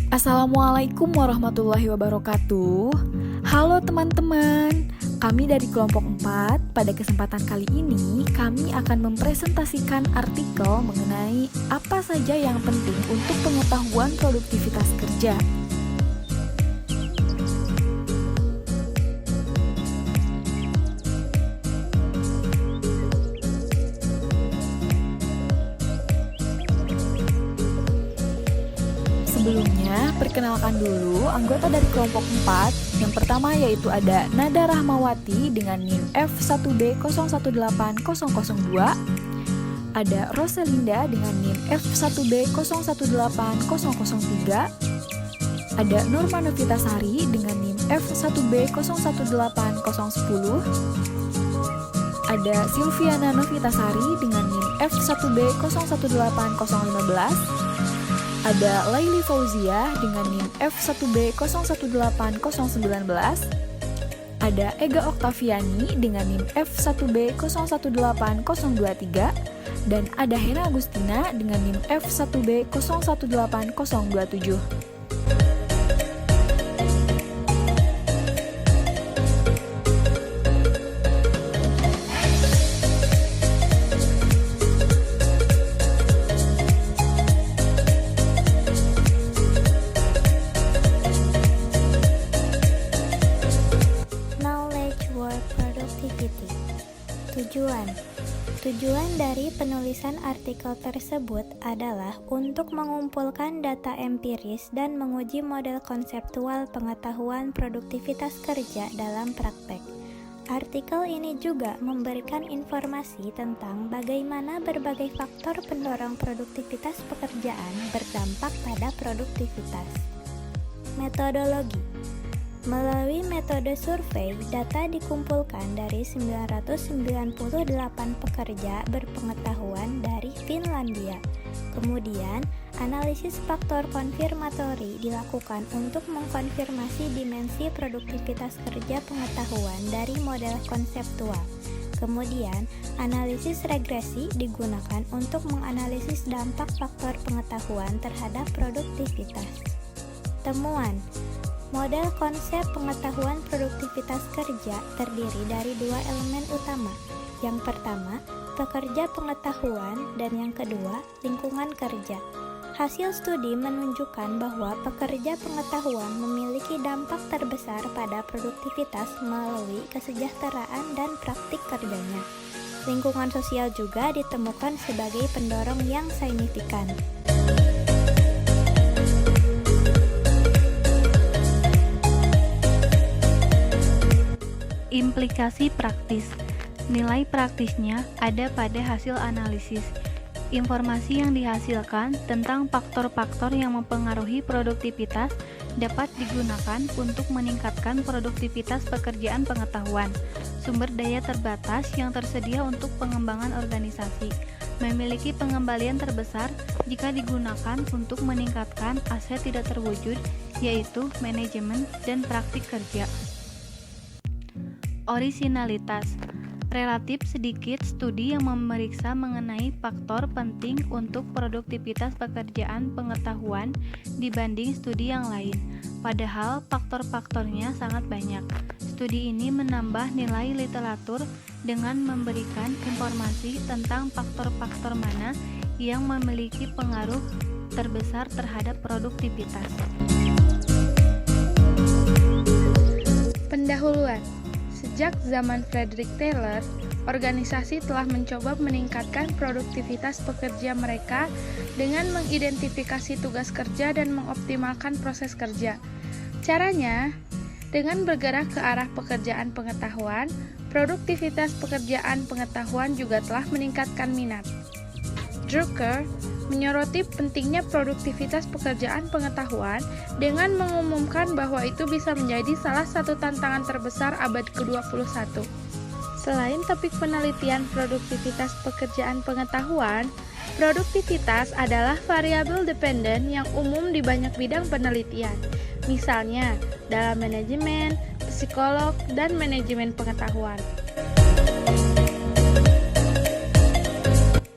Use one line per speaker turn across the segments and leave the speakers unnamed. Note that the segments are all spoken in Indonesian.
Assalamualaikum warahmatullahi wabarakatuh. Halo teman-teman, kami dari kelompok 4. Pada kesempatan kali ini, kami akan mempresentasikan artikel mengenai apa saja yang penting untuk pengetahuan produktivitas kerja. Sebelumnya, perkenalkan dulu anggota dari kelompok 4. Yang pertama yaitu ada Nada Rahmawati dengan NIM F1B018002. Ada Roselinda dengan NIM F1B018003. Ada Nurma Novitasari dengan NIM F1B018010. Ada Silviana Novitasari dengan NIM F1B018015. Ada Laili Fauzia dengan NIM F1B018019. Ada Ega Oktaviani dengan NIM F1B018023. Dan ada Hena Agustina dengan NIM F1B018027.
Tujuan dari penulisan artikel tersebut adalah untuk mengumpulkan data empiris dan menguji model konseptual pengetahuan produktivitas kerja dalam praktek. Artikel ini juga memberikan informasi tentang bagaimana berbagai faktor pendorong produktivitas pekerjaan berdampak pada produktivitas. Metodologi. Melalui metode survei, data dikumpulkan dari 998 pekerja berpengetahuan dari Finlandia. Kemudian, analisis faktor konfirmatori dilakukan untuk mengkonfirmasi dimensi produktivitas kerja pengetahuan dari model konseptual. Kemudian, analisis regresi digunakan untuk menganalisis dampak faktor pengetahuan terhadap produktivitas. Temuan. Model konsep pengetahuan produktivitas kerja terdiri dari dua elemen utama. Yang pertama, pekerja pengetahuan, dan yang kedua, lingkungan kerja. Hasil studi menunjukkan bahwa pekerja pengetahuan memiliki dampak terbesar pada produktivitas melalui kesejahteraan dan praktik kerjanya. Lingkungan sosial juga ditemukan sebagai pendorong yang signifikan.
Implikasi praktis. Nilai praktisnya ada pada hasil analisis. Informasi yang dihasilkan tentang faktor-faktor yang mempengaruhi produktivitas dapat digunakan untuk meningkatkan produktivitas pekerjaan pengetahuan. Sumber daya terbatas yang tersedia untuk pengembangan organisasi memiliki pengembalian terbesar jika digunakan untuk meningkatkan aset tidak terwujud, yaitu manajemen dan praktik kerja. Orisinalitas. Relatif sedikit studi yang memeriksa mengenai faktor penting untuk produktivitas pekerjaan pengetahuan dibanding studi yang lain, padahal faktor-faktornya sangat banyak. Studi ini menambah nilai literatur dengan memberikan informasi tentang faktor-faktor mana yang memiliki pengaruh terbesar terhadap produktivitas.
Pendahuluan. Sejak zaman Frederick Taylor, organisasi telah mencoba meningkatkan produktivitas pekerja mereka dengan mengidentifikasi tugas kerja dan mengoptimalkan proses kerja. Caranya, dengan bergerak ke arah pekerjaan pengetahuan, produktivitas pekerjaan pengetahuan juga telah meningkatkan minat. Drucker menyoroti pentingnya produktivitas pekerjaan pengetahuan dengan mengumumkan bahwa itu bisa menjadi salah satu tantangan terbesar abad ke-21. Selain topik penelitian produktivitas pekerjaan pengetahuan, produktivitas adalah variabel dependen yang umum di banyak bidang penelitian, misalnya dalam manajemen, psikolog, dan manajemen pengetahuan.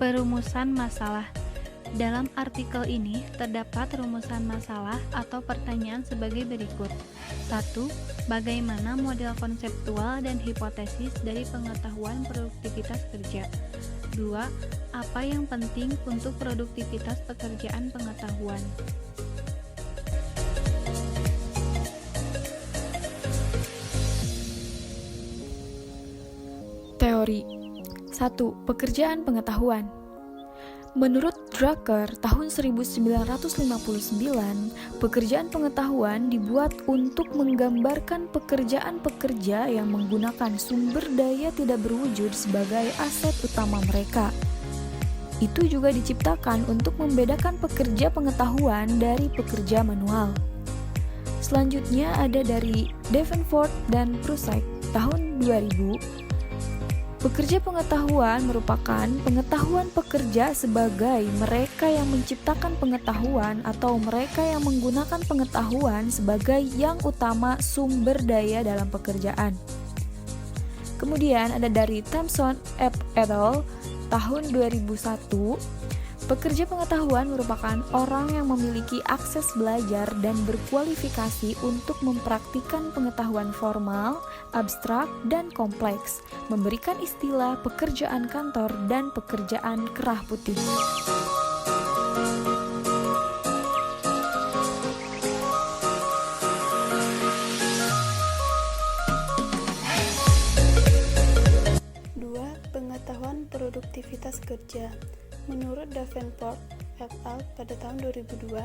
Perumusan masalah. Dalam artikel ini terdapat rumusan masalah atau pertanyaan sebagai berikut. 1. Bagaimana model konseptual dan hipotesis dari pengetahuan produktivitas kerja? 2. Apa yang penting untuk produktivitas pekerjaan pengetahuan?
Teori 1. Pekerjaan pengetahuan. Menurut Drucker, tahun 1959, pekerjaan pengetahuan dibuat untuk menggambarkan pekerjaan-pekerja yang menggunakan sumber daya tidak berwujud sebagai aset utama mereka. Itu juga diciptakan untuk membedakan pekerja pengetahuan dari pekerja manual. Selanjutnya ada dari Davenport dan Prusik, tahun 2000. Pekerja pengetahuan merupakan pengetahuan pekerja sebagai mereka yang menciptakan pengetahuan atau mereka yang menggunakan pengetahuan sebagai yang utama sumber daya dalam pekerjaan. Kemudian ada dari Thompson et al. Tahun 2001. Pekerja pengetahuan merupakan orang yang memiliki akses belajar dan berkualifikasi untuk mempraktikkan pengetahuan formal, abstrak, dan kompleks, memberikan istilah pekerjaan kantor dan pekerjaan kerah putih.
Pengetahuan produktivitas kerja. Menurut Davenport et al. Pada tahun 2002,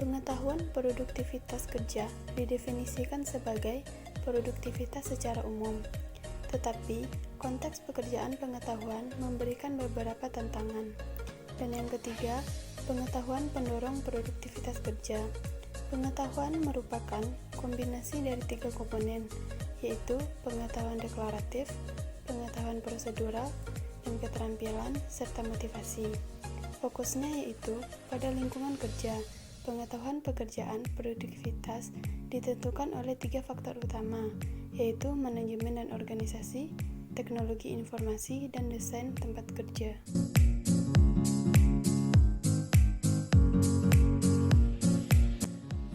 pengetahuan produktivitas kerja didefinisikan sebagai produktivitas secara umum. Tetapi, konteks pekerjaan pengetahuan memberikan beberapa tantangan. Dan yang ketiga, pengetahuan pendorong produktivitas kerja. Pengetahuan merupakan kombinasi dari 3 komponen, yaitu pengetahuan deklaratif, pengetahuan prosedural, dan keterampilan, serta motivasi. Fokusnya yaitu pada lingkungan kerja. Pengetahuan pekerjaan produktivitas ditentukan oleh 3 faktor utama, yaitu manajemen dan organisasi, teknologi informasi, dan desain tempat kerja.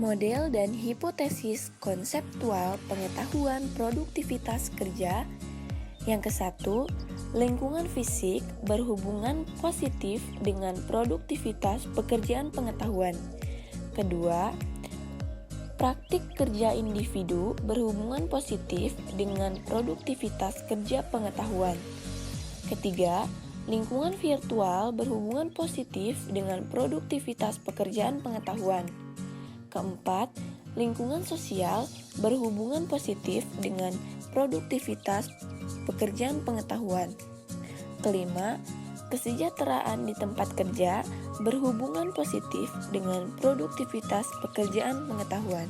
Model dan hipotesis konseptual pengetahuan produktivitas kerja. Yang ke-1, lingkungan fisik berhubungan positif dengan produktivitas pekerjaan pengetahuan. Kedua, praktik kerja individu berhubungan positif dengan produktivitas kerja pengetahuan. Ketiga, lingkungan virtual berhubungan positif dengan produktivitas pekerjaan pengetahuan. Keempat, lingkungan sosial berhubungan positif dengan produktivitas pekerjaan pengetahuan. Kelima, kesejahteraan di tempat kerja berhubungan positif dengan produktivitas pekerjaan pengetahuan.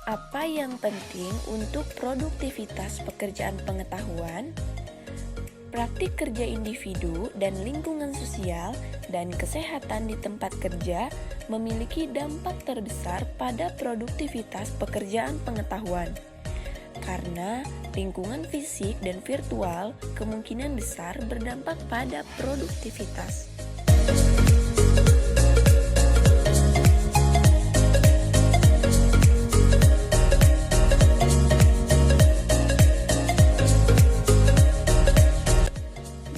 Apa yang penting untuk produktivitas pekerjaan pengetahuan? Praktik kerja individu dan lingkungan sosial dan kesehatan di tempat kerja memiliki dampak terbesar pada produktivitas pekerjaan pengetahuan. Karena lingkungan fisik dan virtual kemungkinan besar berdampak pada produktivitas.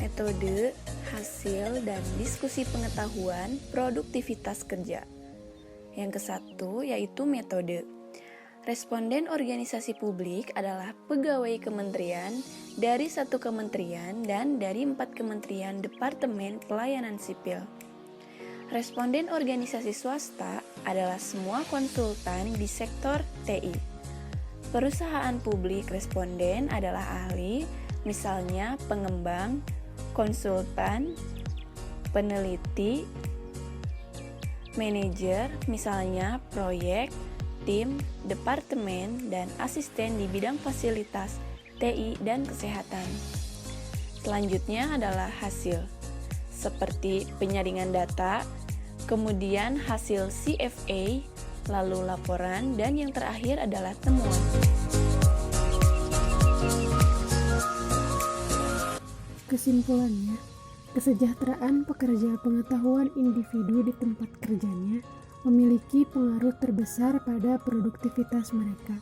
Metode, hasil, dan diskusi pengetahuan produktivitas kerja. Yang ke-1 yaitu metode. Responden organisasi publik adalah pegawai kementerian dari 1 kementerian dan dari 4 kementerian Departemen Pelayanan Sipil. Responden organisasi swasta adalah semua konsultan di sektor TI. Perusahaan publik responden adalah ahli, misalnya pengembang, konsultan, peneliti, manajer, misalnya proyek, tim, departemen, dan asisten di bidang fasilitas, TI, dan kesehatan. Selanjutnya adalah hasil, seperti penyaringan data, kemudian hasil CFA, lalu laporan, dan yang terakhir adalah temuan.
Kesimpulannya, Kesejahteraan pekerja pengetahuan individu di tempat kerjanya memiliki pengaruh terbesar pada produktivitas mereka.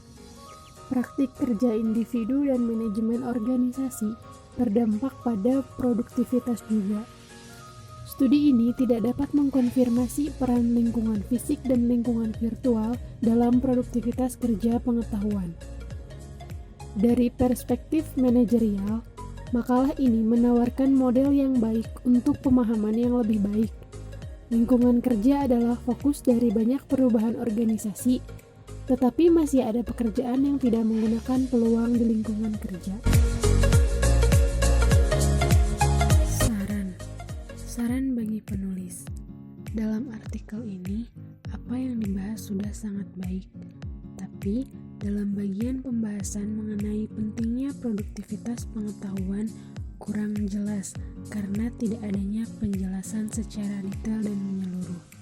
Praktik kerja individu dan manajemen organisasi berdampak pada produktivitas juga. Studi ini tidak dapat mengkonfirmasi peran lingkungan fisik dan lingkungan virtual dalam produktivitas kerja pengetahuan. Dari perspektif manajerial, makalah ini menawarkan model yang baik untuk pemahaman yang lebih baik. Lingkungan kerja adalah fokus dari banyak perubahan organisasi, tetapi masih ada pekerjaan yang tidak menggunakan peluang di lingkungan kerja. Saran bagi penulis. Dalam artikel ini, apa yang dibahas sudah sangat baik, tapi dalam bagian pembahasan mengenai pentingnya produktivitas pengetahuan kurang jelas karena tidak adanya penjelasan secara detail dan menyeluruh.